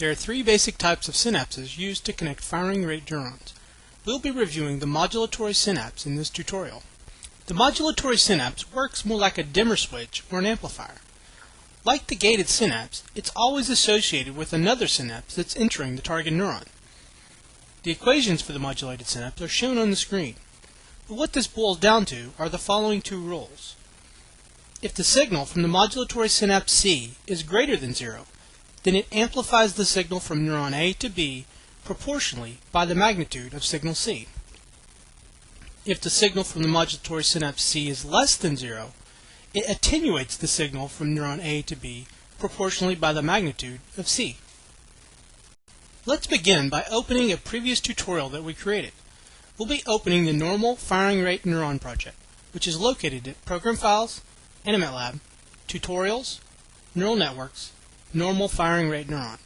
There are three basic types of synapses used to connect firing rate neurons. We'll be reviewing the modulatory synapse in this tutorial. The modulatory synapse works more like a dimmer switch or an amplifier. Like the gated synapse, it's always associated with another synapse that's entering the target neuron. The equations for the modulated synapse are shown on the screen. But what this boils down to are the following two rules. If the signal from the modulatory synapse C is greater than 0, then it amplifies the signal from neuron A to B proportionally by the magnitude of signal C. If the signal from the modulatory synapse C is less than 0, it attenuates the signal from neuron A to B proportionally by the magnitude of C. Let's begin by opening a previous tutorial that we created. We'll be opening the normal firing rate neuron project, which is located at Program Files, AnimatLab, Tutorials, Neural Networks, Normal Firing Rate Neuron.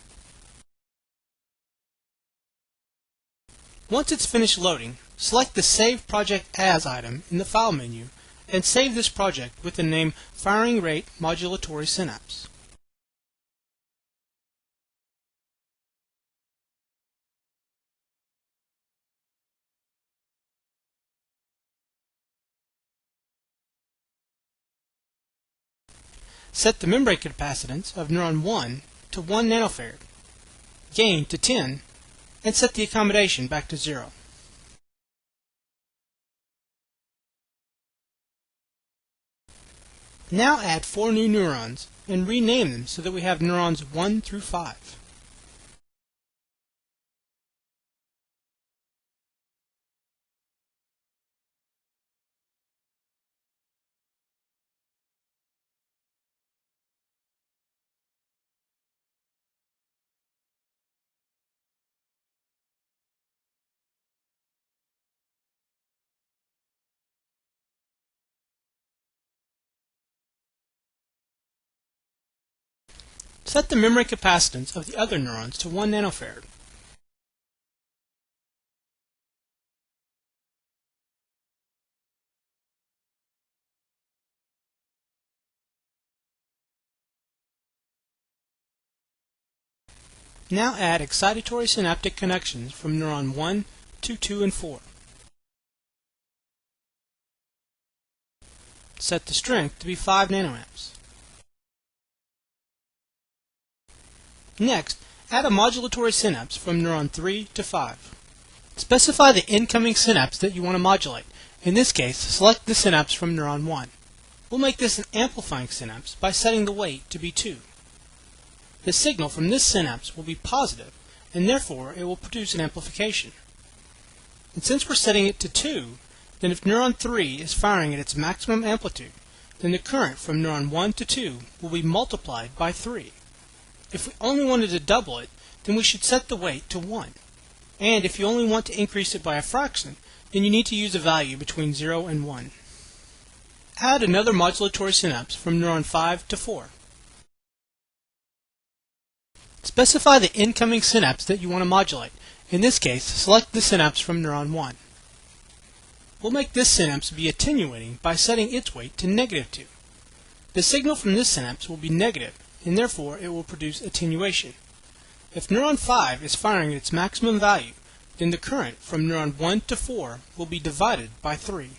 Once it's finished loading, select the Save Project As item in the File menu and save this project with the name Firing Rate Modulatory Synapse. Set the membrane capacitance of neuron 1 to 1 nanofarad, gain to 10, and set the accommodation back to 0. Now add 4 new neurons and rename them so that we have neurons 1 through 5. Set the memory capacitance of the other neurons to 1 nanofarad. Now add excitatory synaptic connections from neuron 1 to 2 and 4. Set the strength to be 5 nanoamps. Next, add a modulatory synapse from neuron 3 to 5. Specify the incoming synapse that you want to modulate. In this case, select the synapse from neuron 1. We'll make this an amplifying synapse by setting the weight to be 2. The signal from this synapse will be positive, and therefore it will produce an amplification. And since we're setting it to 2, then if neuron 3 is firing at its maximum amplitude, then the current from neuron 1 to 2 will be multiplied by 3. If we only wanted to double it, then we should set the weight to 1. And if you only want to increase it by a fraction, then you need to use a value between 0 and 1. Add another modulatory synapse from neuron 5 to 4. Specify the incoming synapse that you want to modulate. In this case, select the synapse from neuron 1. We'll make this synapse be attenuating by setting its weight to -2. The signal from this synapse will be negative, and therefore it will produce attenuation. If neuron 5 is firing at its maximum value, then the current from neuron 1 to 4 will be divided by 3.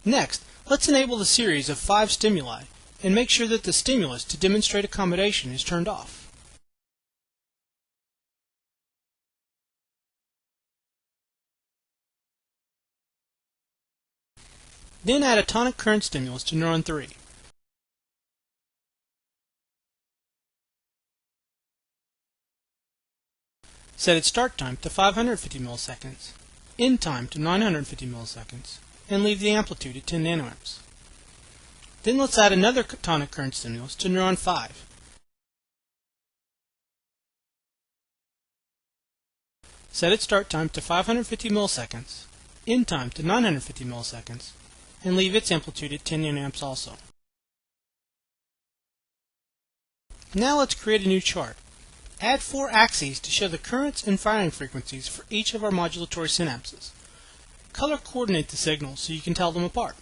Next, let's enable the series of 5 stimuli and make sure that the stimulus to demonstrate accommodation is turned off. Then add a tonic current stimulus to neuron 3. Set its start time to 550 milliseconds, end time to 950 milliseconds, and leave the amplitude at 10 nanoamps. Then let's add another tonic current stimulus to neuron 5. Set its start time to 550 milliseconds, end time to 950 milliseconds, and leave its amplitude at 10 nanoamps also. Now let's create a new chart. Add 4 axes to show the currents and firing frequencies for each of our modulatory synapses. Color coordinate the signals so you can tell them apart.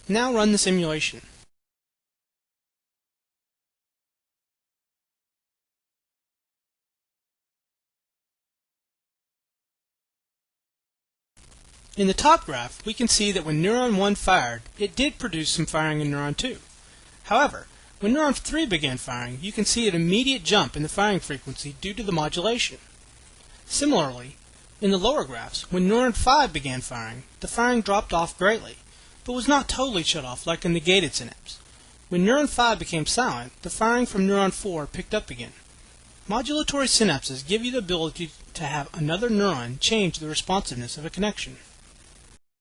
Now run the simulation. In the top graph, we can see that when neuron 1 fired, it did produce some firing in neuron 2. However, when neuron 3 began firing, you can see an immediate jump in the firing frequency due to the modulation. Similarly, in the lower graphs, when neuron 5 began firing, the firing dropped off greatly, but was not totally shut off like in the gated synapse. When neuron 5 became silent, the firing from neuron 4 picked up again. Modulatory synapses give you the ability to have another neuron change the responsiveness of a connection.